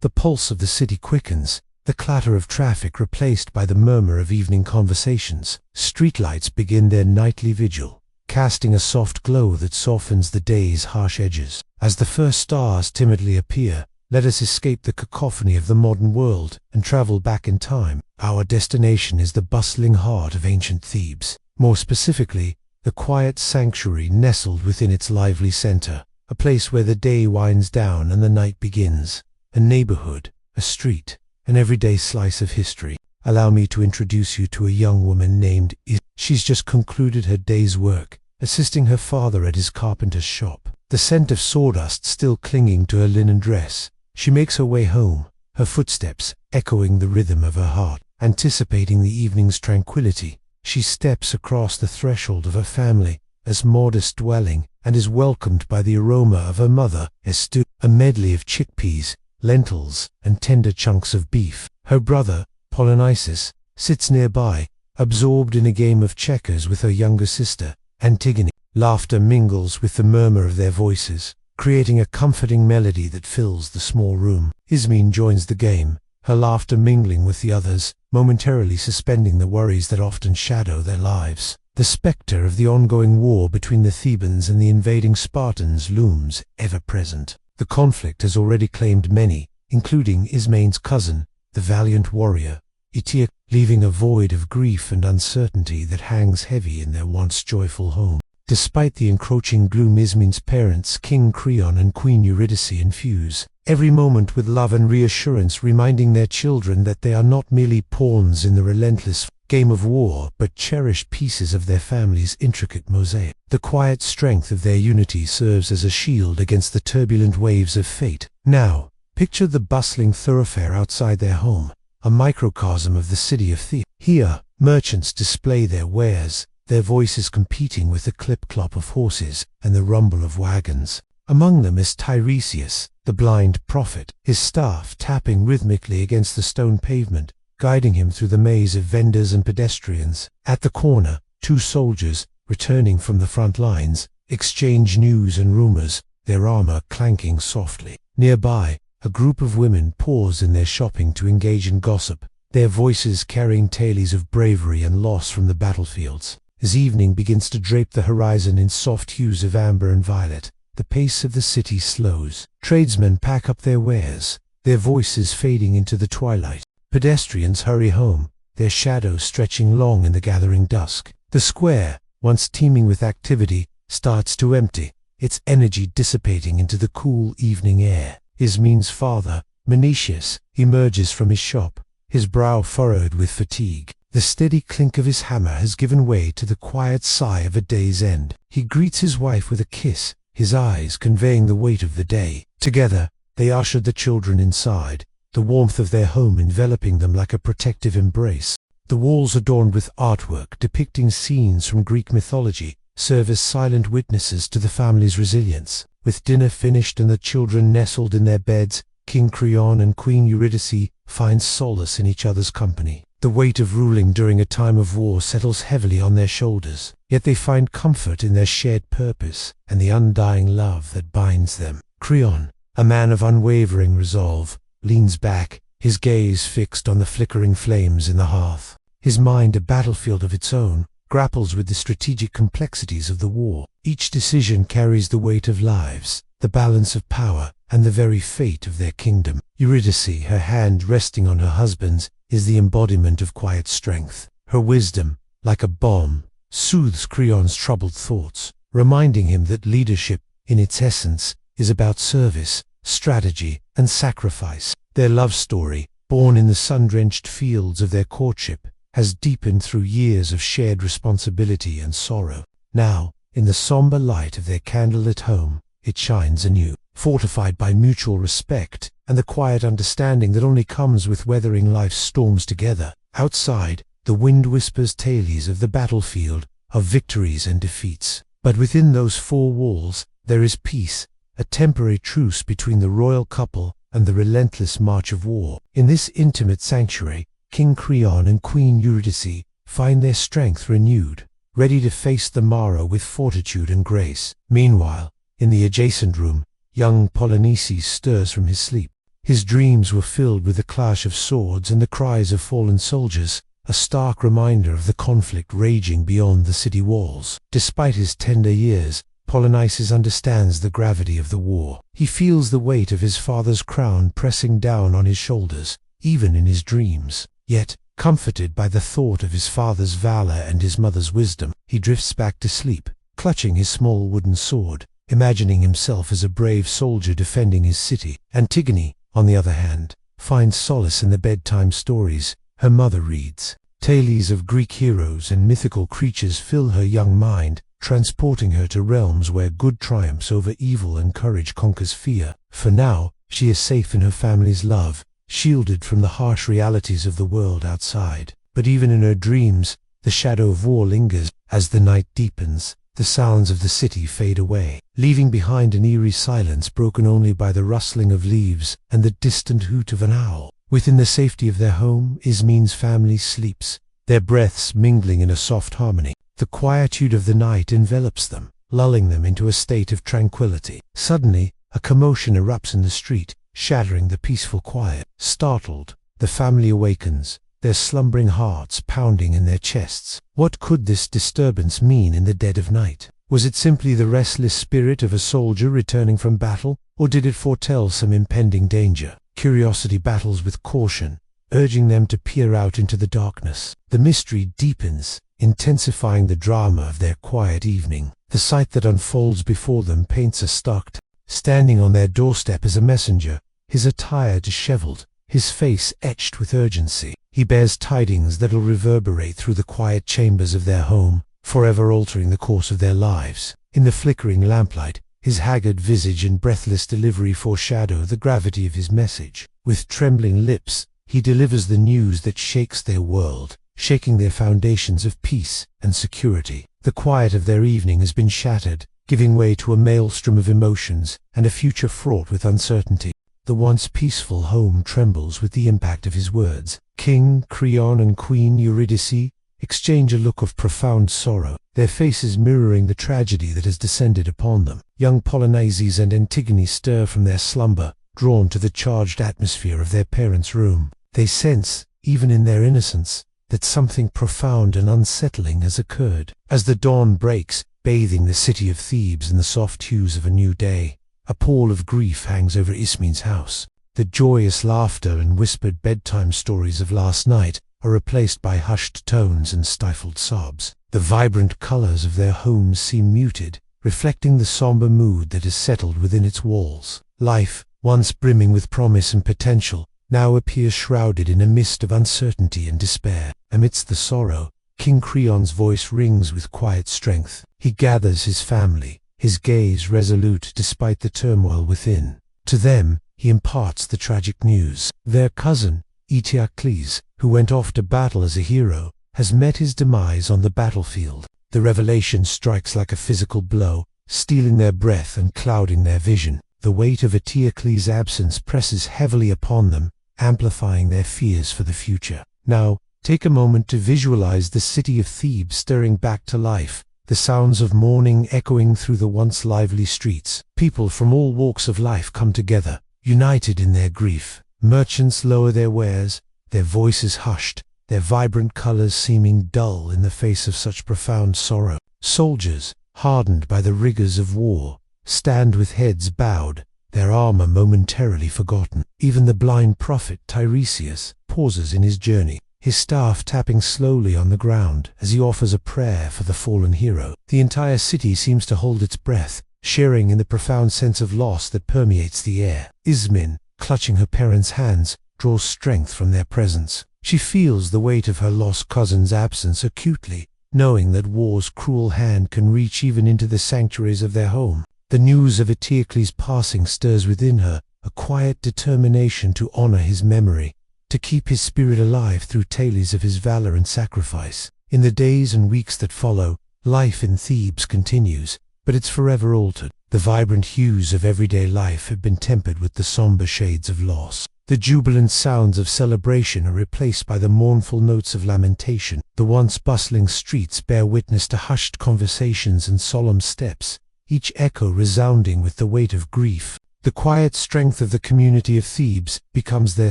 The pulse of the city quickens, the clatter of traffic replaced by the murmur of evening conversations. Streetlights begin their nightly vigil, casting a soft glow that softens the day's harsh edges. As the first stars timidly appear, let us escape the cacophony of the modern world and travel back in time. Our destination is the bustling heart of ancient Thebes, more specifically, the quiet sanctuary nestled within its lively center, a place where the day winds down and the night begins, a neighborhood, a street, an everyday slice of history. Allow me to introduce you to a young woman named Is. She's just concluded her day's work, assisting her father at his carpenter's shop. The scent of sawdust still clinging to her linen dress, she makes her way home, her footsteps echoing the rhythm of her heart. Anticipating the evening's tranquility, she steps across the threshold of her family's modest dwelling and is welcomed by the aroma of her mother, a stew, a medley of chickpeas, lentils, and tender chunks of beef. Her brother, Polynices, sits nearby, absorbed in a game of checkers with her younger sister, Antigone. Laughter mingles with the murmur of their voices, creating a comforting melody that fills the small room. Ismene joins the game, her laughter mingling with the others, momentarily suspending the worries that often shadow their lives. The specter of the ongoing war between the Thebans and the invading Spartans looms, ever present. The conflict has already claimed many, including Ismene's cousin, the valiant warrior, Itia, leaving a void of grief and uncertainty that hangs heavy in their once joyful home. Despite the encroaching gloom, Ismene's parents, King Creon and Queen Eurydice, infuse every moment with love and reassurance, reminding their children that they are not merely pawns in the relentless game of war, but cherished pieces of their family's intricate mosaic. The quiet strength of their unity serves as a shield against the turbulent waves of fate. Now, picture the bustling thoroughfare outside their home, a microcosm of the city of Thebes. Here, merchants display their wares, their voices competing with the clip-clop of horses and the rumble of wagons. Among them is Tiresias, the blind prophet, his staff tapping rhythmically against the stone pavement, guiding him through the maze of vendors and pedestrians. At the corner, two soldiers, returning from the front lines, exchange news and rumors, their armor clanking softly. Nearby, a group of women pause in their shopping to engage in gossip, their voices carrying tales of bravery and loss from the battlefields. As evening begins to drape the horizon in soft hues of amber and violet, the pace of the city slows. Tradesmen pack up their wares, their voices fading into the twilight. Pedestrians hurry home, their shadows stretching long in the gathering dusk. The square, once teeming with activity, starts to empty, its energy dissipating into the cool evening air. Ismene's father, Menetius, emerges from his shop, his brow furrowed with fatigue. The steady clink of his hammer has given way to the quiet sigh of a day's end. He greets his wife with a kiss, his eyes conveying the weight of the day. Together, they ushered the children inside, the warmth of their home enveloping them like a protective embrace. The walls adorned with artwork depicting scenes from Greek mythology serve as silent witnesses to the family's resilience. With dinner finished and the children nestled in their beds, King Creon and Queen Eurydice find solace in each other's company. The weight of ruling during a time of war settles heavily on their shoulders, yet they find comfort in their shared purpose and the undying love that binds them. Creon, a man of unwavering resolve, leans back, his gaze fixed on the flickering flames in the hearth. His mind, a battlefield of its own, grapples with the strategic complexities of the war. Each decision carries the weight of lives, the balance of power, and the very fate of their kingdom. Eurydice, her hand resting on her husband's, is the embodiment of quiet strength. Her wisdom, like a balm, soothes Creon's troubled thoughts, reminding him that leadership, in its essence, is about service, strategy, and sacrifice. Their love story, born in the sun-drenched fields of their courtship, has deepened through years of shared responsibility and sorrow. Now, in the somber light of their candlelit home, it shines anew, fortified by mutual respect and the quiet understanding that only comes with weathering life's storms together. Outside, the wind whispers tales of the battlefield, of victories and defeats. But within those four walls, there is peace, a temporary truce between the royal couple and the relentless march of war. In this intimate sanctuary, King Creon and Queen Eurydice find their strength renewed, ready to face the morrow with fortitude and grace. Meanwhile, in the adjacent room, young Polynices stirs from his sleep. His dreams were filled with the clash of swords and the cries of fallen soldiers, a stark reminder of the conflict raging beyond the city walls. Despite his tender years, Polynices understands the gravity of the war. He feels the weight of his father's crown pressing down on his shoulders, even in his dreams. Yet, comforted by the thought of his father's valor and his mother's wisdom, he drifts back to sleep, clutching his small wooden sword, imagining himself as a brave soldier defending his city. Antigone, on the other hand, finds solace in the bedtime stories her mother reads. Tales of Greek heroes and mythical creatures fill her young mind, transporting her to realms where good triumphs over evil and courage conquers fear. For now, she is safe in her family's love, shielded from the harsh realities of the world outside. But even in her dreams, the shadow of war lingers. As the night deepens, the sounds of the city fade away, leaving behind an eerie silence broken only by the rustling of leaves and the distant hoot of an owl. Within the safety of their home, Ismene's family sleeps, their breaths mingling in a soft harmony. The quietude of the night envelops them, lulling them into a state of tranquility. Suddenly, a commotion erupts in the street, shattering the peaceful quiet. Startled, the family awakens, their slumbering hearts pounding in their chests. What could this disturbance mean in the dead of night? Was it simply the restless spirit of a soldier returning from battle, or did it foretell some impending danger? Curiosity battles with caution, urging them to peer out into the darkness. The mystery deepens, intensifying the drama of their quiet evening. The sight that unfolds before them paints a stark. Standing on their doorstep is a messenger, his attire disheveled, his face etched with urgency. He bears tidings that'll reverberate through the quiet chambers of their home, forever altering the course of their lives. In the flickering lamplight, his haggard visage and breathless delivery foreshadow the gravity of his message. With trembling lips, he delivers the news that shakes their world, shaking their foundations of peace and security. The quiet of their evening has been shattered, giving way to a maelstrom of emotions and a future fraught with uncertainty. The once peaceful home trembles with the impact of his words. King Creon and Queen Eurydice exchange a look of profound sorrow, their faces mirroring the tragedy that has descended upon them. Young Polynices and Antigone stir from their slumber, drawn to the charged atmosphere of their parents' room. They sense, even in their innocence, that something profound and unsettling has occurred. As the dawn breaks, bathing the city of Thebes in the soft hues of a new day, a pall of grief hangs over Ismene's house. The joyous laughter and whispered bedtime stories of last night are replaced by hushed tones and stifled sobs. The vibrant colors of their home seem muted, reflecting the somber mood that has settled within its walls. Life, once brimming with promise and potential, now appears shrouded in a mist of uncertainty and despair. Amidst the sorrow, King Creon's voice rings with quiet strength. He gathers his family, his gaze resolute despite the turmoil within. To them, he imparts the tragic news. Their cousin, Eteocles, who went off to battle as a hero, has met his demise on the battlefield. The revelation strikes like a physical blow, stealing their breath and clouding their vision. The weight of Eteocles' absence presses heavily upon them, amplifying their fears for the future. Now, take a moment to visualize the city of Thebes stirring back to life, the sounds of mourning echoing through the once lively streets. People from all walks of life come together, united in their grief. Merchants lower their wares, their voices hushed, their vibrant colors seeming dull in the face of such profound sorrow. Soldiers, hardened by the rigors of war, stand with heads bowed, their armor momentarily forgotten. Even the blind prophet Tiresias pauses in his journey, his staff tapping slowly on the ground as he offers a prayer for the fallen hero. The entire city seems to hold its breath, sharing in the profound sense of loss that permeates the air. Ismene, clutching her parents' hands, draws strength from their presence. She feels the weight of her lost cousin's absence acutely, knowing that war's cruel hand can reach even into the sanctuaries of their home. The news of Eteocles' passing stirs within her a quiet determination to honor his memory, to keep his spirit alive through tales of his valor and sacrifice. In the days and weeks that follow, life in Thebes continues, but it's forever altered. The vibrant hues of everyday life have been tempered with the somber shades of loss. The jubilant sounds of celebration are replaced by the mournful notes of lamentation. The once bustling streets bear witness to hushed conversations and solemn steps, each echo resounding with the weight of grief. The quiet strength of the community of Thebes becomes their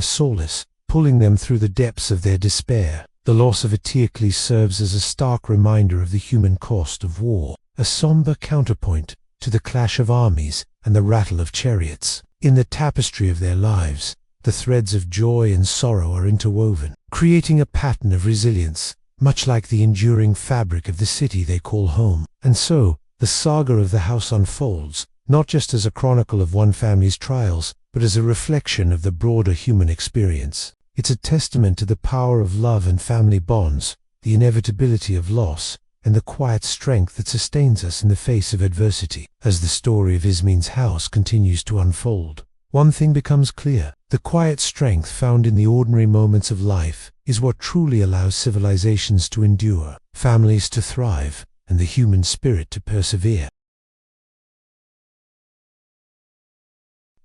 solace, pulling them through the depths of their despair. The loss of Eteocles serves as a stark reminder of the human cost of war, a somber counterpoint to the clash of armies and the rattle of chariots. In the tapestry of their lives, the threads of joy and sorrow are interwoven, creating a pattern of resilience, much like the enduring fabric of the city they call home. And so, the saga of the house unfolds, not just as a chronicle of one family's trials, but as a reflection of the broader human experience. It's a testament to the power of love and family bonds, the inevitability of loss, and the quiet strength that sustains us in the face of adversity. As the story of Ismin's house continues to unfold, one thing becomes clear: the quiet strength found in the ordinary moments of life is what truly allows civilizations to endure, families to thrive, and the human spirit to persevere.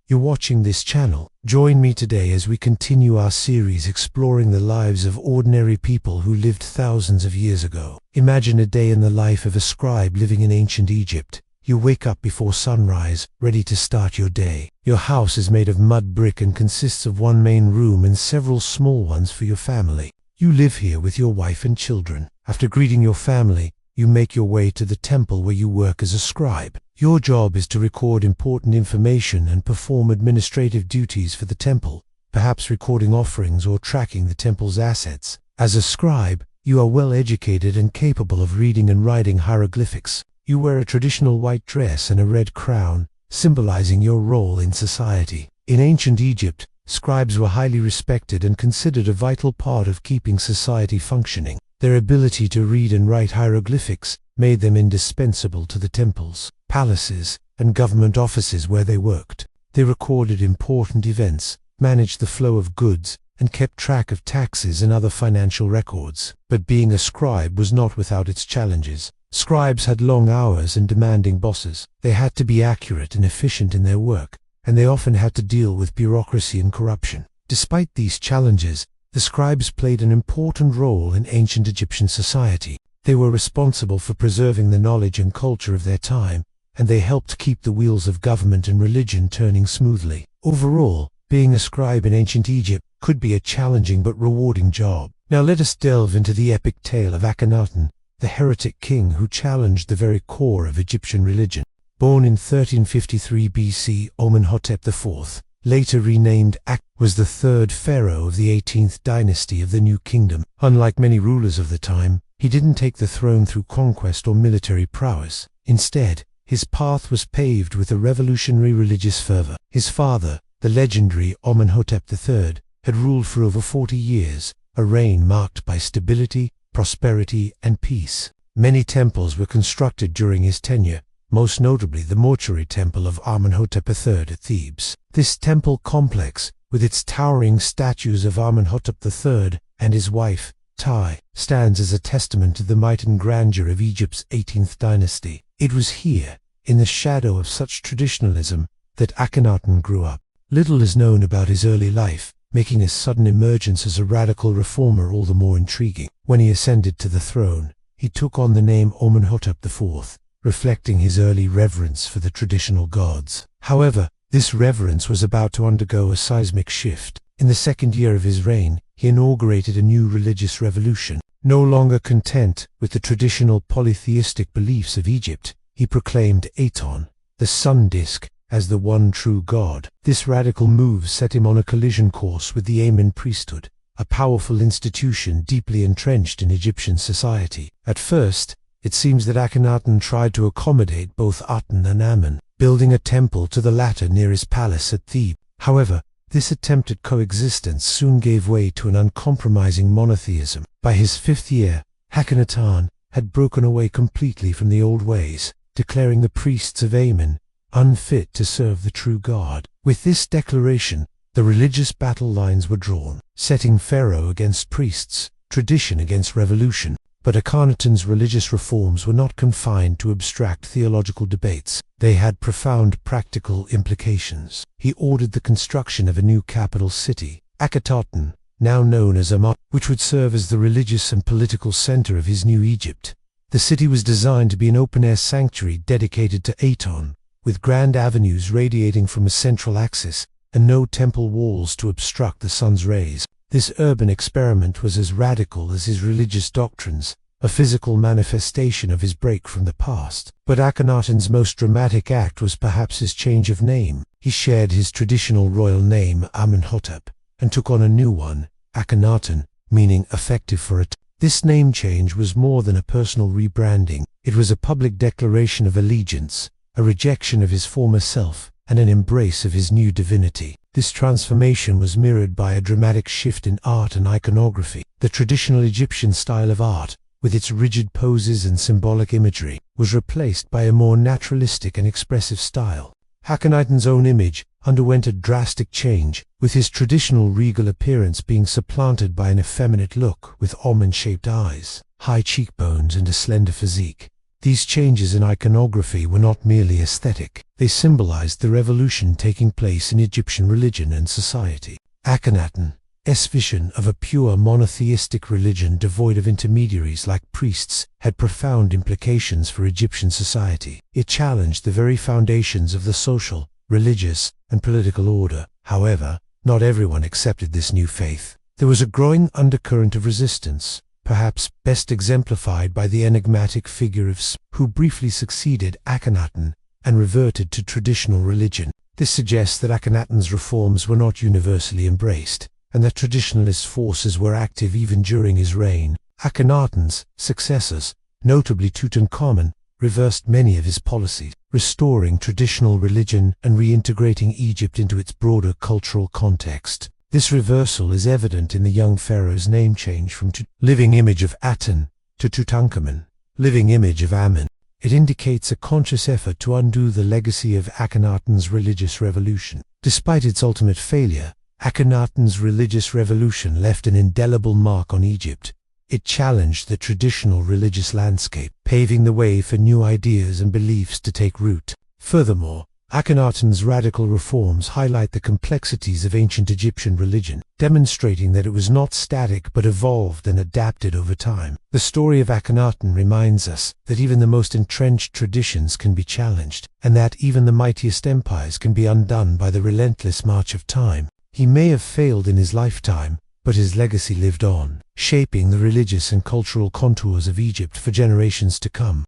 You're watching this channel. Join me today as we continue our series exploring the lives of ordinary people who lived thousands of years ago. Imagine a day in the life of a scribe living in ancient Egypt. You wake up before sunrise, ready to start your day. Your house is made of mud brick and consists of one main room and several small ones for your family. You live here with your wife and children. After greeting your family, you make your way to the temple where you work as a scribe. Your job is to record important information and perform administrative duties for the temple, perhaps recording offerings or tracking the temple's assets. As a scribe, you are well educated and capable of reading and writing hieroglyphics. You wear a traditional white dress and a red crown, symbolizing your role in society. In ancient Egypt, scribes were highly respected and considered a vital part of keeping society functioning. Their ability to read and write hieroglyphics made them indispensable to the temples, palaces, and government offices where they worked. They recorded important events, managed the flow of goods, and kept track of taxes and other financial records. But being a scribe was not without its challenges. Scribes had long hours and demanding bosses. They had to be accurate and efficient in their work, and they often had to deal with bureaucracy and corruption. Despite these challenges, the scribes played an important role in ancient Egyptian society. They were responsible for preserving the knowledge and culture of their time, and they helped keep the wheels of government and religion turning smoothly. Overall, being a scribe in ancient Egypt could be a challenging but rewarding job. Now let us delve into the epic tale of Akhenaten, the heretic king who challenged the very core of Egyptian religion. Born in 1353 BC, Amenhotep IV, later renamed Ak, was the third pharaoh of the 18th dynasty of the New Kingdom. Unlike many rulers of the time, he didn't take the throne through conquest or military prowess. Instead, his path was paved with a revolutionary religious fervor. His father, the legendary Amenhotep III, had ruled for over 40 years, a reign marked by stability, prosperity, and peace. Many temples were constructed during his tenure, most notably the mortuary temple of Amenhotep III at Thebes. This temple complex, with its towering statues of Amenhotep III and his wife, Tai, stands as a testament to the might and grandeur of Egypt's 18th dynasty. It was here, in the shadow of such traditionalism, that Akhenaten grew up. Little is known about his early life, making his sudden emergence as a radical reformer all the more intriguing. When he ascended to the throne, he took on the name Amenhotep IV, reflecting his early reverence for the traditional gods. However, this reverence was about to undergo a seismic shift. In the second year of his reign, he inaugurated a new religious revolution. No longer content with the traditional polytheistic beliefs of Egypt, he proclaimed Aton, the sun disk, as the one true god. This radical move set him on a collision course with the Amen priesthood, a powerful institution deeply entrenched in Egyptian society. At first, it seems that Akhenaten tried to accommodate both Aten and Amen, building a temple to the latter near his palace at Thebes. However, this attempted coexistence soon gave way to an uncompromising monotheism. By his 5th year, Akhenaten had broken away completely from the old ways, declaring the priests of Amen unfit to serve the true God. With this declaration, the religious battle lines were drawn, setting pharaoh against priests, tradition against revolution. But Akhenaten's religious reforms were not confined to abstract theological debates. They had profound practical implications. He ordered the construction of a new capital city, Akhetaten, now known as Ammon, which would serve as the religious and political center of his new Egypt. The city was designed to be an open-air sanctuary dedicated to Aton, with grand avenues radiating from a central axis, and no temple walls to obstruct the sun's rays. This urban experiment was as radical as his religious doctrines, a physical manifestation of his break from the past. But Akhenaten's most dramatic act was perhaps his change of name. He shared his traditional royal name, Amenhotep, and took on a new one, Akhenaten, meaning effective for a time. This name change was more than a personal rebranding. It was a public declaration of allegiance, a rejection of his former self, and an embrace of his new divinity. This transformation was mirrored by a dramatic shift in art and iconography. The traditional Egyptian style of art, with its rigid poses and symbolic imagery, was replaced by a more naturalistic and expressive style. Akhenaten's own image underwent a drastic change, with his traditional regal appearance being supplanted by an effeminate look with almond-shaped eyes, high cheekbones, and a slender physique. These changes in iconography were not merely aesthetic. They symbolized the revolution taking place in Egyptian religion and society. Akhenaten's vision of a pure monotheistic religion devoid of intermediaries like priests had profound implications for Egyptian society. It challenged the very foundations of the social, religious, and political order. However, not everyone accepted this new faith. There was a growing undercurrent of resistance, perhaps best exemplified by the enigmatic figure of Sm, who briefly succeeded Akhenaten and reverted to traditional religion. This suggests that Akhenaten's reforms were not universally embraced, and that traditionalist forces were active even during his reign. Akhenaten's successors, notably Tutankhamun, reversed many of his policies, restoring traditional religion and reintegrating Egypt into its broader cultural context. This reversal is evident in the young pharaoh's name change from living image of Aten to Tutankhamun, living image of Amen. It indicates a conscious effort to undo the legacy of Akhenaten's religious revolution. Despite its ultimate failure, Akhenaten's religious revolution left an indelible mark on Egypt. It challenged the traditional religious landscape, paving the way for new ideas and beliefs to take root. Furthermore, Akhenaten's radical reforms highlight the complexities of ancient Egyptian religion, demonstrating that it was not static but evolved and adapted over time. The story of Akhenaten reminds us that even the most entrenched traditions can be challenged, and that even the mightiest empires can be undone by the relentless march of time. He may have failed in his lifetime, but his legacy lived on, shaping the religious and cultural contours of Egypt for generations to come.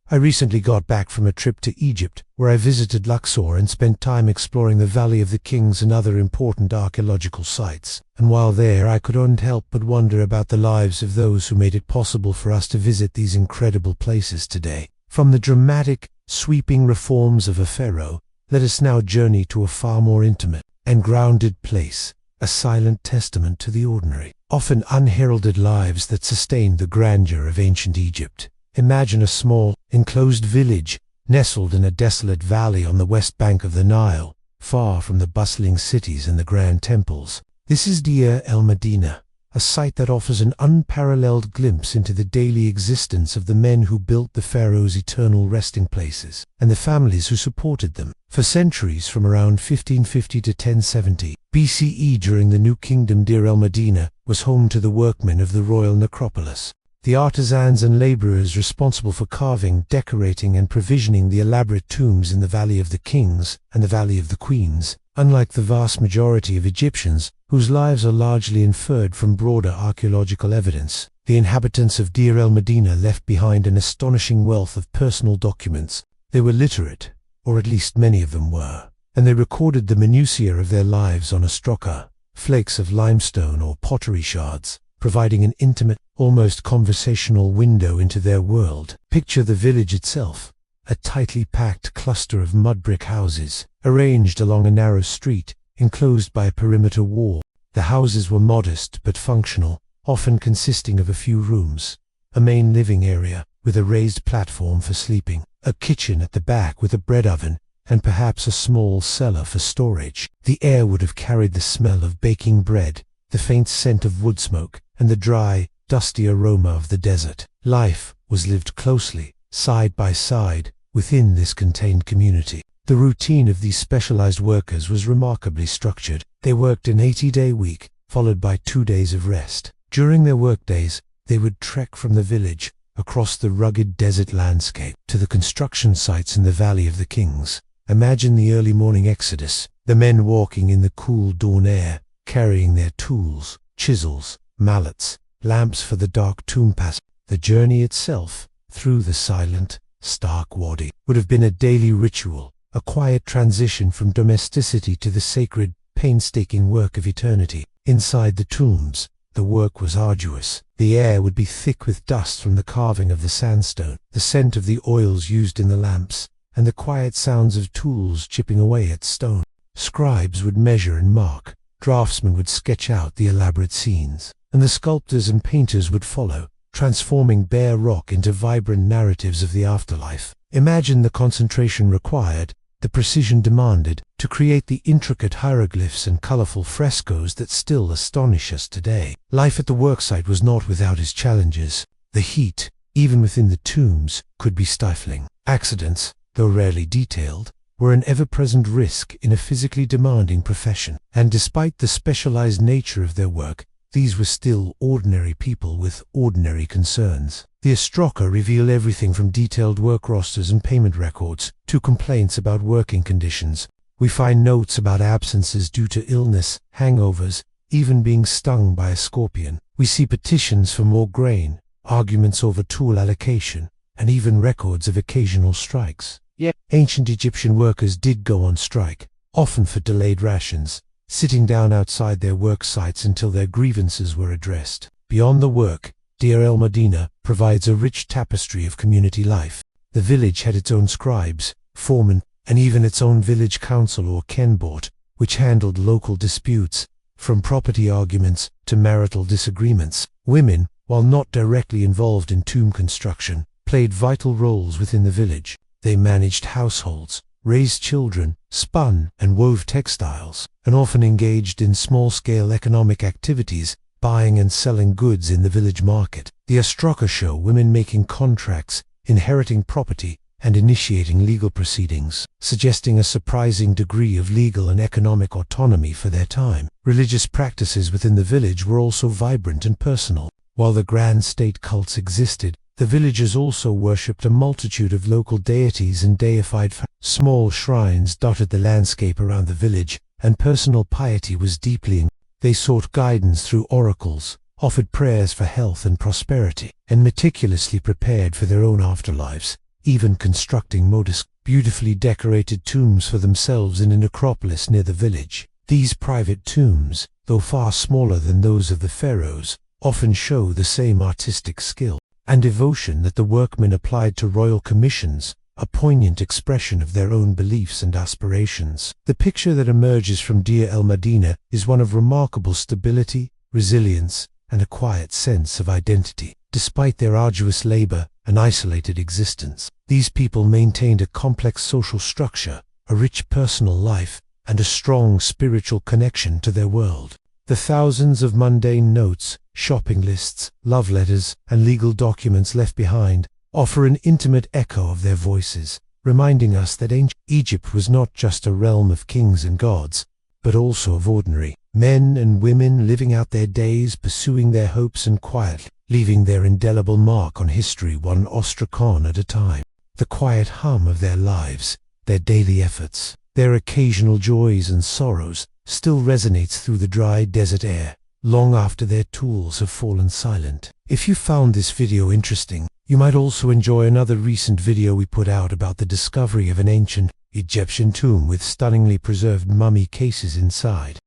I recently got back from a trip to Egypt, where I visited Luxor and spent time exploring the Valley of the Kings and other important archaeological sites. And while there, I couldn't help but wonder about the lives of those who made it possible for us to visit these incredible places today. From the dramatic, sweeping reforms of a pharaoh, let us now journey to a far more intimate and grounded place, a silent testament to the ordinary, often unheralded lives that sustained the grandeur of ancient Egypt. Imagine a small, enclosed village, nestled in a desolate valley on the west bank of the Nile, far from the bustling cities and the grand temples. This is Deir el-Medina, a site that offers an unparalleled glimpse into the daily existence of the men who built the pharaoh's eternal resting places, and the families who supported them. For centuries, from around 1550 to 1070 BCE, during the New Kingdom, Deir el-Medina was home to the workmen of the royal necropolis, the artisans and laborers responsible for carving, decorating, and provisioning the elaborate tombs in the Valley of the Kings and the Valley of the Queens. Unlike the vast majority of Egyptians, whose lives are largely inferred from broader archaeological evidence, the inhabitants of Deir el-Medina left behind an astonishing wealth of personal documents. They were literate, or at least many of them were, and they recorded the minutiae of their lives on a stroka, flakes of limestone or pottery shards, providing an intimate, almost conversational window into their world. Picture the village itself, a tightly packed cluster of mud brick houses, arranged along a narrow street, enclosed by a perimeter wall. The houses were modest but functional, often consisting of a few rooms, a main living area with a raised platform for sleeping, a kitchen at the back with a bread oven, and perhaps a small cellar for storage. The air would have carried the smell of baking bread, the faint scent of wood smoke, and the dry, dusty aroma of the desert. Life was lived closely, side by side, within this contained community. The routine of these specialized workers was remarkably structured. They worked an 80-day week, followed by 2 days of rest. During their workdays, they would trek from the village, across the rugged desert landscape to the construction sites in the Valley of the Kings. Imagine the early morning exodus, the men walking in the cool dawn air, carrying their tools, chisels, mallets, lamps for the dark tomb pass. The journey itself, through the silent, stark wadi, would have been a daily ritual, a quiet transition from domesticity to the sacred, painstaking work of eternity. Inside the tombs, the work was arduous. The air would be thick with dust from the carving of the sandstone, the scent of the oils used in the lamps, and the quiet sounds of tools chipping away at stone. Scribes would measure and mark, draftsmen would sketch out the elaborate scenes, and the sculptors and painters would follow, transforming bare rock into vibrant narratives of the afterlife. Imagine the concentration required, the precision demanded, to create the intricate hieroglyphs and colorful frescoes that still astonish us today. Life at the worksite was not without its challenges. The heat, even within the tombs, could be stifling. Accidents, though rarely detailed, were an ever-present risk in a physically demanding profession. And despite the specialized nature of their work, these were still ordinary people with ordinary concerns. The Astroka reveal everything from detailed work rosters and payment records to complaints about working conditions. We find notes about absences due to illness, hangovers, even being stung by a scorpion. We see petitions for more grain, arguments over tool allocation, and even records of occasional strikes. Yet, ancient Egyptian workers did go on strike, often for delayed rations, sitting down outside their work sites until their grievances were addressed. Beyond the work, Deir el-Medina provides a rich tapestry of community life. The village had its own scribes, foremen, and even its own village council or kenbort, which handled local disputes, from property arguments to marital disagreements. Women, while not directly involved in tomb construction, played vital roles within the village. They managed households, raised children, spun and wove textiles, and often engaged in small-scale economic activities, buying and selling goods in the village market. The Astroka show women making contracts, inheriting property, and initiating legal proceedings, suggesting a surprising degree of legal and economic autonomy for their time. Religious practices within the village were also vibrant and personal. While the grand state cults existed, the villagers also worshipped a multitude of local deities and deified small shrines dotted the landscape around the village, and personal piety was deeply engaged. They sought guidance through oracles, offered prayers for health and prosperity, and meticulously prepared for their own afterlives, even constructing modest, beautifully decorated tombs for themselves in a necropolis near the village. These private tombs, though far smaller than those of the pharaohs, often show the same artistic skill and devotion that the workmen applied to royal commissions, a poignant expression of their own beliefs and aspirations. The picture that emerges from Deir el-Medina is one of remarkable stability, resilience, and a quiet sense of identity. Despite their arduous labor and isolated existence, these people maintained a complex social structure, a rich personal life, and a strong spiritual connection to their world. The thousands of mundane notes, shopping lists, love letters, and legal documents left behind offer an intimate echo of their voices, reminding us that ancient Egypt was not just a realm of kings and gods, but also of ordinary men and women living out their days, pursuing their hopes and quietly leaving their indelible mark on history one ostracon at a time. The quiet hum of their lives, their daily efforts, their occasional joys and sorrows still resonates through the dry desert air, long after their tools have fallen silent. If you found this video interesting, you might also enjoy another recent video we put out about the discovery of an ancient Egyptian tomb with stunningly preserved mummy cases inside.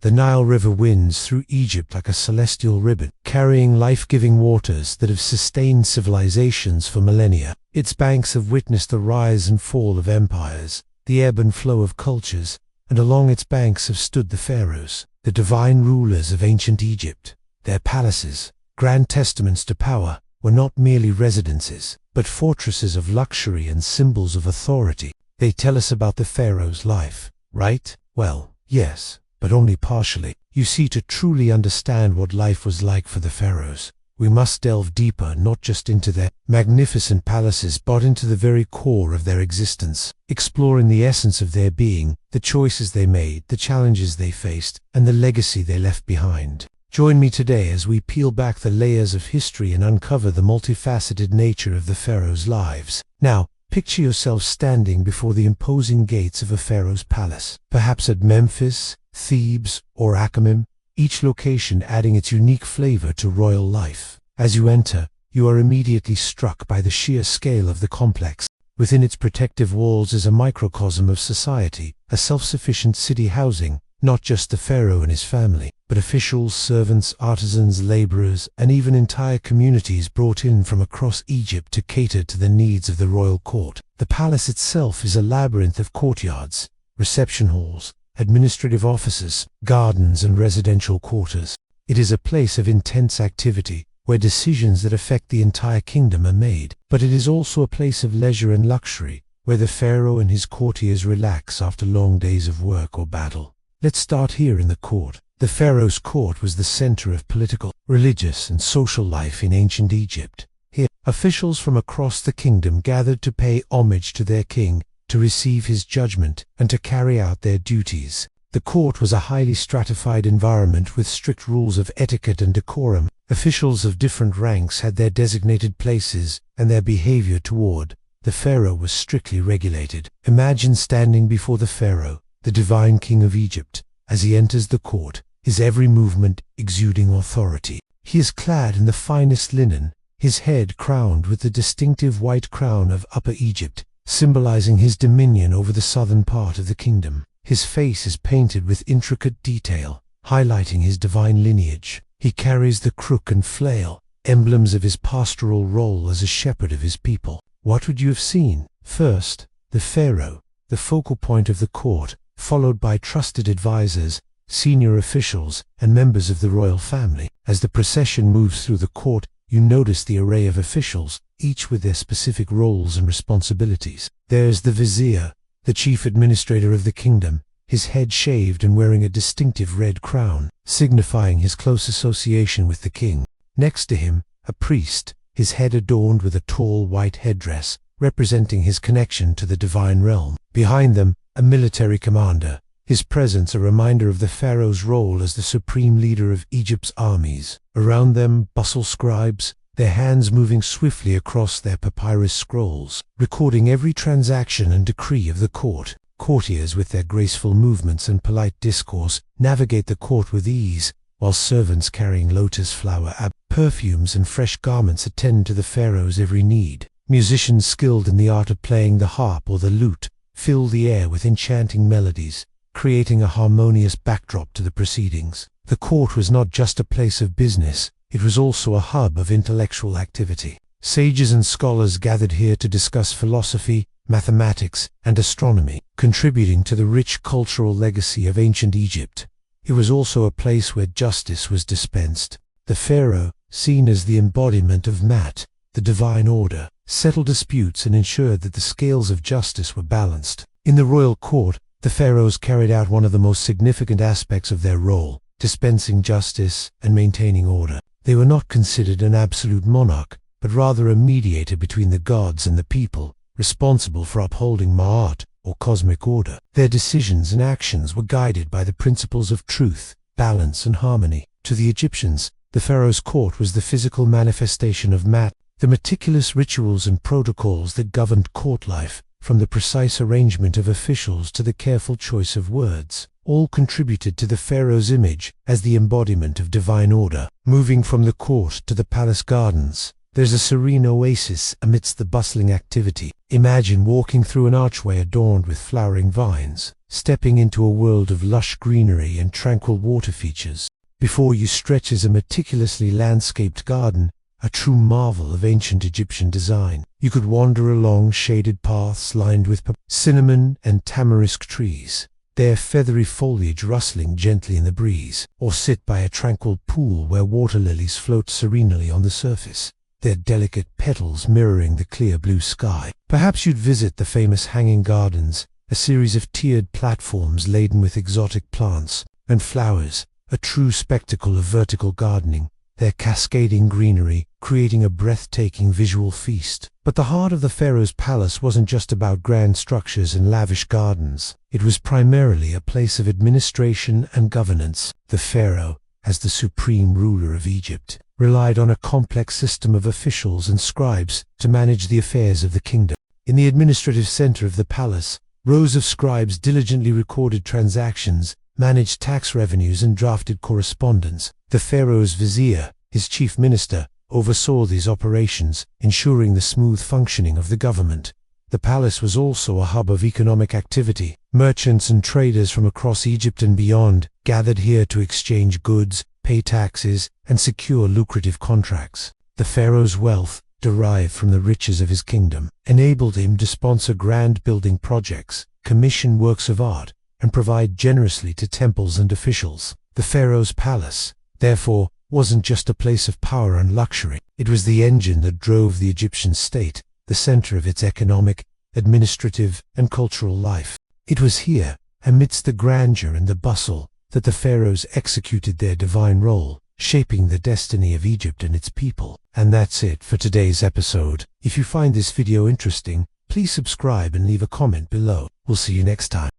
The Nile River winds through Egypt like a celestial ribbon, carrying life-giving waters that have sustained civilizations for millennia. Its banks have witnessed the rise and fall of empires, the ebb and flow of cultures, and along its banks have stood the pharaohs, the divine rulers of ancient Egypt. Their palaces, grand testaments to power, were not merely residences, but fortresses of luxury and symbols of authority. They tell us about the pharaoh's life, right? Well, yes, but only partially. You see, to truly understand what life was like for the pharaohs, we must delve deeper, not just into their magnificent palaces, but into the very core of their existence, exploring the essence of their being, the choices they made, the challenges they faced, and the legacy they left behind. Join me today as we peel back the layers of history and uncover the multifaceted nature of the pharaohs' lives. Now, picture yourself standing before the imposing gates of a pharaoh's palace, perhaps at Memphis, Thebes, or Achaemenum, each location adding its unique flavor to royal life. As you enter, you are immediately struck by the sheer scale of the complex. Within its protective walls is a microcosm of society, a self-sufficient city housing not just the pharaoh and his family, but officials, servants, artisans, laborers, and even entire communities brought in from across Egypt to cater to the needs of the royal court. The palace itself is a labyrinth of courtyards, reception halls, administrative offices, gardens, and residential quarters. It is a place of intense activity, where decisions that affect the entire kingdom are made. But it is also a place of leisure and luxury, where the pharaoh and his courtiers relax after long days of work or battle. Let's start here in the court. The pharaoh's court was the center of political, religious, and social life in ancient Egypt. Here, officials from across the kingdom gathered to pay homage to their king, to receive his judgment, and to carry out their duties. The court was a highly stratified environment with strict rules of etiquette and decorum. Officials of different ranks had their designated places, and their behavior toward the pharaoh was strictly regulated. Imagine standing before the pharaoh, the divine king of Egypt, as he enters the court, his every movement exuding authority. He is clad in the finest linen, his head crowned with the distinctive white crown of Upper Egypt, symbolizing his dominion over the southern part of the kingdom. His face is painted with intricate detail, highlighting his divine lineage. He carries the crook and flail, emblems of his pastoral role as a shepherd of his people. What would you have seen? First, the pharaoh, the focal point of the court, followed by trusted advisors, senior officials, and members of the royal family. As the procession moves through the court, you notice the array of officials, each with their specific roles and responsibilities. There's the vizier, the chief administrator of the kingdom, his head shaved and wearing a distinctive red crown, signifying his close association with the king. Next to him, a priest, his head adorned with a tall white headdress, representing his connection to the divine realm. Behind them, a military commander, his presence a reminder of the pharaoh's role as the supreme leader of Egypt's armies. Around them bustle scribes, their hands moving swiftly across their papyrus scrolls, recording every transaction and decree of the court. Courtiers, with their graceful movements and polite discourse, navigate the court with ease, while servants carrying lotus flower, perfumes, and fresh garments attend to the pharaoh's every need. Musicians skilled in the art of playing the harp or the lute fill the air with enchanting melodies, creating a harmonious backdrop to the proceedings. The court was not just a place of business, it was also a hub of intellectual activity. Sages and scholars gathered here to discuss philosophy, mathematics, and astronomy, contributing to the rich cultural legacy of ancient Egypt. It was also a place where justice was dispensed. The pharaoh, seen as the embodiment of Mat, the divine order, settled disputes and ensured that the scales of justice were balanced. In the royal court, the pharaohs carried out one of the most significant aspects of their role, dispensing justice and maintaining order. They were not considered an absolute monarch, but rather a mediator between the gods and the people, responsible for upholding Ma'at, or cosmic order. Their decisions and actions were guided by the principles of truth, balance, and harmony. To the Egyptians, the pharaoh's court was the physical manifestation of Mat, the meticulous rituals and protocols that governed court life, from the precise arrangement of officials to the careful choice of words, all contributed to the pharaoh's image as the embodiment of divine order. Moving from the court to the palace gardens, there's a serene oasis amidst the bustling activity. Imagine walking through an archway adorned with flowering vines, stepping into a world of lush greenery and tranquil water features. Before you stretches a meticulously landscaped garden, a true marvel of ancient Egyptian design. You could wander along shaded paths lined with cinnamon and tamarisk trees, their feathery foliage rustling gently in the breeze, or sit by a tranquil pool where water lilies float serenely on the surface, their delicate petals mirroring the clear blue sky. Perhaps you'd visit the famous hanging gardens, a series of tiered platforms laden with exotic plants and flowers, a true spectacle of vertical gardening, their cascading greenery creating a breathtaking visual feast. But the heart of the pharaoh's palace wasn't just about grand structures and lavish gardens. It was primarily a place of administration and governance. The pharaoh, as the supreme ruler of Egypt, relied on a complex system of officials and scribes to manage the affairs of the kingdom. In the administrative center of the palace, rows of scribes diligently recorded transactions, managed tax revenues, and drafted correspondence. The pharaoh's vizier, his chief minister, oversaw these operations, ensuring the smooth functioning of the government. The palace was also a hub of economic activity. Merchants and traders from across Egypt and beyond gathered here to exchange goods, pay taxes, and secure lucrative contracts. The pharaoh's wealth, derived from the riches of his kingdom, enabled him to sponsor grand building projects, commission works of art, and provide generously to temples and officials. The pharaoh's palace, therefore, wasn't just a place of power and luxury. It was the engine that drove the Egyptian state, the center of its economic, administrative, and cultural life. It was here, amidst the grandeur and the bustle, that the pharaohs executed their divine role, shaping the destiny of Egypt and its people. And that's it for today's episode. If you find this video interesting, please subscribe and leave a comment below. We'll see you next time.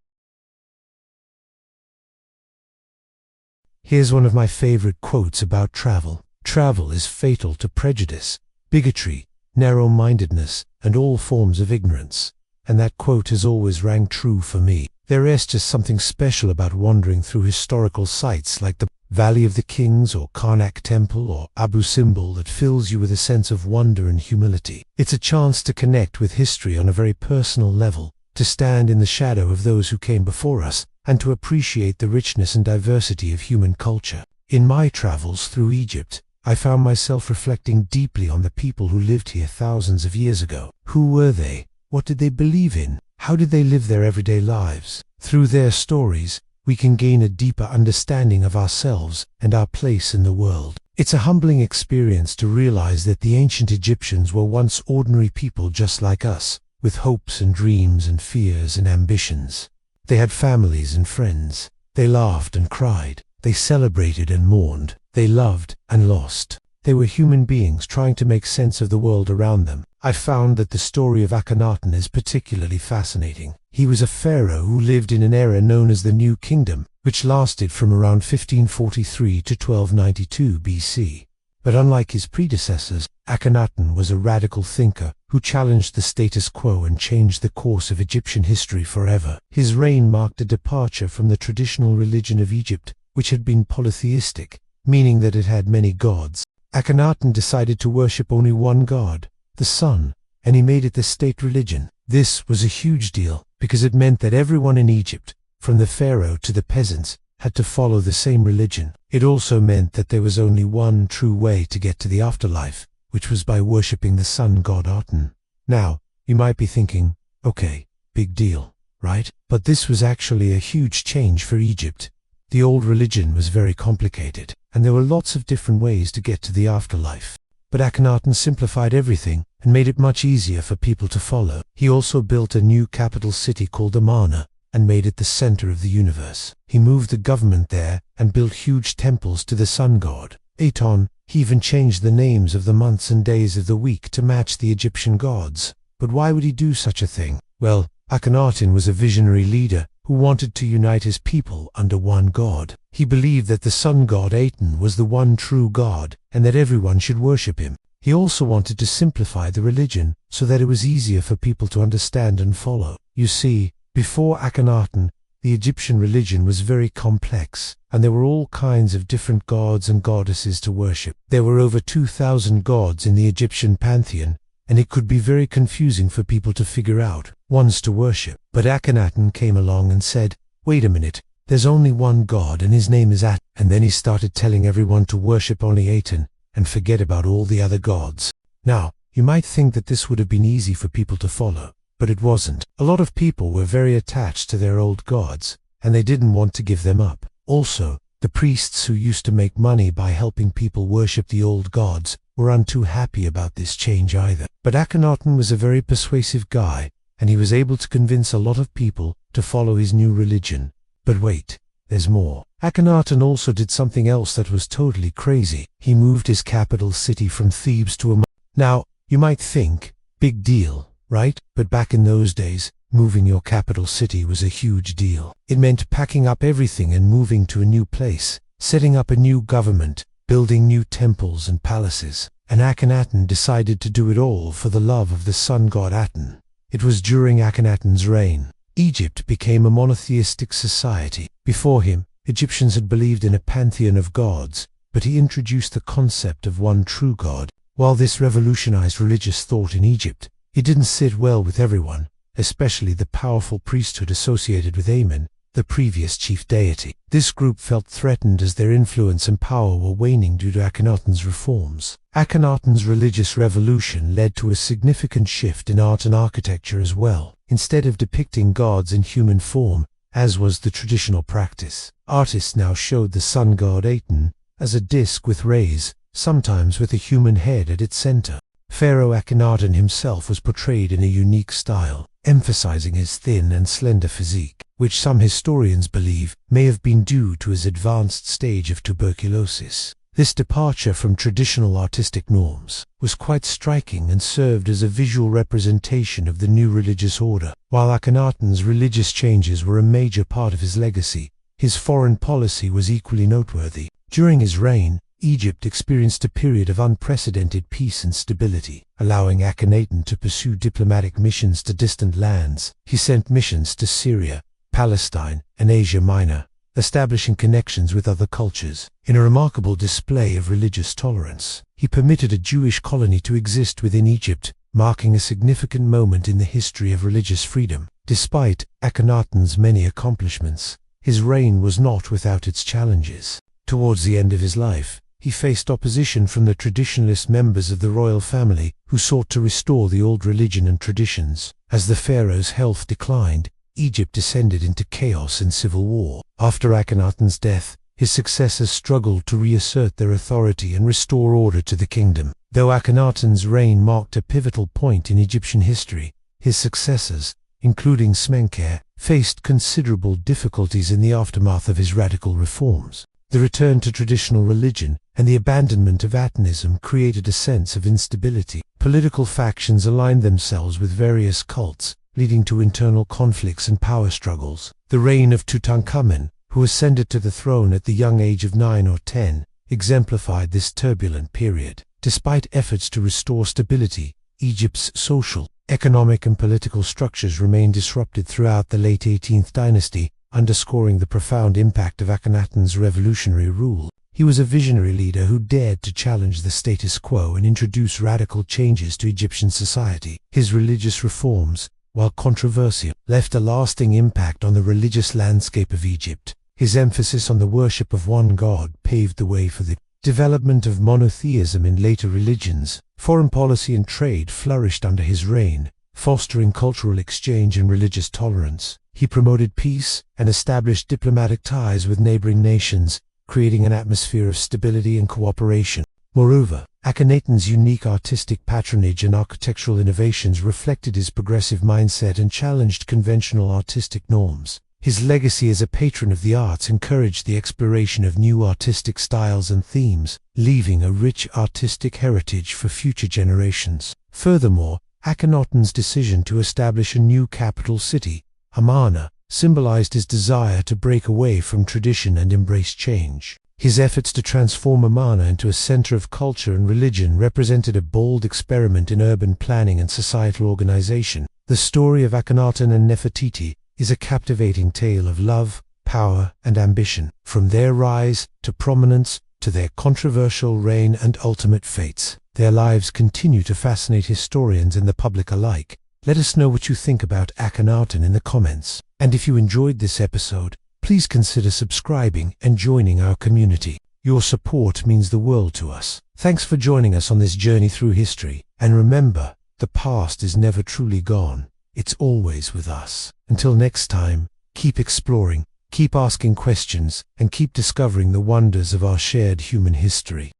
Here's one of my favorite quotes about travel. Travel is fatal to prejudice, bigotry, narrow-mindedness, and all forms of ignorance. And that quote has always rang true for me. There is just something special about wandering through historical sites like the Valley of the Kings or Karnak Temple or Abu Simbel that fills you with a sense of wonder and humility. It's a chance to connect with history on a very personal level, to stand in the shadow of those who came before us, and to appreciate the richness and diversity of human culture. In my travels through Egypt, I found myself reflecting deeply on the people who lived here thousands of years ago. Who were they? What did they believe in? How did they live their everyday lives? Through their stories, we can gain a deeper understanding of ourselves and our place in the world. It's a humbling experience to realize that the ancient Egyptians were once ordinary people just like us, with hopes and dreams and fears and ambitions. They had families and friends. They laughed and cried. They celebrated and mourned. They loved and lost. They were human beings trying to make sense of the world around them. I found that the story of Akhenaten is particularly fascinating. He was a pharaoh who lived in an era known as the New Kingdom, which lasted from around 1543 to 1292 BC. But unlike his predecessors, Akhenaten was a radical thinker who challenged the status quo and changed the course of Egyptian history forever. His reign marked a departure from the traditional religion of Egypt, which had been polytheistic, meaning that it had many gods. Akhenaten decided to worship only one god, the sun, and he made it the state religion. This was a huge deal, because it meant that everyone in Egypt, from the pharaoh to the peasants, had to follow the same religion. It also meant that there was only one true way to get to the afterlife, which was by worshipping the sun god Aten. Now, you might be thinking, okay, big deal, right? But this was actually a huge change for Egypt. The old religion was very complicated, and there were lots of different ways to get to the afterlife. But Akhenaten simplified everything and made it much easier for people to follow. He also built a new capital city called Amarna and made it the center of the universe. He moved the government there and built huge temples to the sun god, Aton. He even changed the names of the months and days of the week to match the Egyptian gods. But why would he do such a thing? Well, Akhenaten was a visionary leader who wanted to unite his people under one god. He believed that the sun god Aten was the one true god and that everyone should worship him. He also wanted to simplify the religion so that it was easier for people to understand and follow. You see, before Akhenaten, the Egyptian religion was very complex, and there were all kinds of different gods and goddesses to worship. There were over 2,000 gods in the Egyptian pantheon, and it could be very confusing for people to figure out ones to worship. But Akhenaten came along and said, wait a minute, there's only one god and his name is Aten. And then he started telling everyone to worship only Aten and forget about all the other gods. Now, you might think that this would have been easy for people to follow, but it wasn't. A lot of people were very attached to their old gods, and they didn't want to give them up. Also, the priests who used to make money by helping people worship the old gods weren't too happy about this change either. But Akhenaten was a very persuasive guy, and he was able to convince a lot of people to follow his new religion. But wait, there's more. Akhenaten also did something else that was totally crazy. He moved his capital city from Thebes to Amarna. Now, you might think, big deal, right? But back in those days, moving your capital city was a huge deal. It meant packing up everything and moving to a new place, setting up a new government, building new temples and palaces, and Akhenaten decided to do it all for the love of the sun god Aten. It was during Akhenaten's reign, Egypt became a monotheistic society. Before him, Egyptians had believed in a pantheon of gods, but he introduced the concept of one true God. While this revolutionized religious thought in Egypt, it didn't sit well with everyone, especially the powerful priesthood associated with Amen, the previous chief deity. This group felt threatened as their influence and power were waning due to Akhenaten's reforms. Akhenaten's religious revolution led to a significant shift in art and architecture as well. Instead of depicting gods in human form, as was the traditional practice, artists now showed the sun god Aten as a disk with rays, sometimes with a human head at its center. Pharaoh Akhenaten himself was portrayed in a unique style, emphasizing his thin and slender physique, which some historians believe may have been due to his advanced stage of tuberculosis. This departure from traditional artistic norms was quite striking and served as a visual representation of the new religious order. While Akhenaten's religious changes were a major part of his legacy, his foreign policy was equally noteworthy. During his reign, Egypt experienced a period of unprecedented peace and stability, allowing Akhenaten to pursue diplomatic missions to distant lands. He sent missions to Syria, Palestine, and Asia Minor, establishing connections with other cultures. In a remarkable display of religious tolerance, he permitted a Jewish colony to exist within Egypt, marking a significant moment in the history of religious freedom. Despite Akhenaten's many accomplishments, his reign was not without its challenges. Towards the end of his life, he faced opposition from the traditionalist members of the royal family who sought to restore the old religion and traditions. As the pharaoh's health declined, Egypt descended into chaos and civil war. After Akhenaten's death, his successors struggled to reassert their authority and restore order to the kingdom. Though Akhenaten's reign marked a pivotal point in Egyptian history, his successors, including Smenkhare, faced considerable difficulties in the aftermath of his radical reforms. The return to traditional religion and the abandonment of Atenism created a sense of instability. Political factions aligned themselves with various cults, leading to internal conflicts and power struggles. The reign of Tutankhamun, who ascended to the throne at the young age of 9 or 10, exemplified this turbulent period. Despite efforts to restore stability, Egypt's social, economic and political structures remained disrupted throughout the late 18th dynasty, underscoring the profound impact of Akhenaten's revolutionary rule. He was a visionary leader who dared to challenge the status quo and introduce radical changes to Egyptian society. His religious reforms, while controversial, left a lasting impact on the religious landscape of Egypt. His emphasis on the worship of one god paved the way for the development of monotheism in later religions. Foreign policy and trade flourished under his reign, fostering cultural exchange and religious tolerance. He promoted peace and established diplomatic ties with neighboring nations, creating an atmosphere of stability and cooperation. Moreover, Akhenaten's unique artistic patronage and architectural innovations reflected his progressive mindset and challenged conventional artistic norms. His legacy as a patron of the arts encouraged the exploration of new artistic styles and themes, leaving a rich artistic heritage for future generations. Furthermore, Akhenaten's decision to establish a new capital city, Amarna, symbolized his desire to break away from tradition and embrace change. His efforts to transform Amarna into a center of culture and religion represented a bold experiment in urban planning and societal organization. The story of Akhenaten and Nefertiti is a captivating tale of love, power, and ambition. From their rise to prominence to their controversial reign and ultimate fates, their lives continue to fascinate historians and the public alike. Let us know what you think about Akhenaten in the comments. And if you enjoyed this episode, please consider subscribing and joining our community. Your support means the world to us. Thanks for joining us on this journey through history. And remember, the past is never truly gone. It's always with us. Until next time, keep exploring, keep asking questions, and keep discovering the wonders of our shared human history.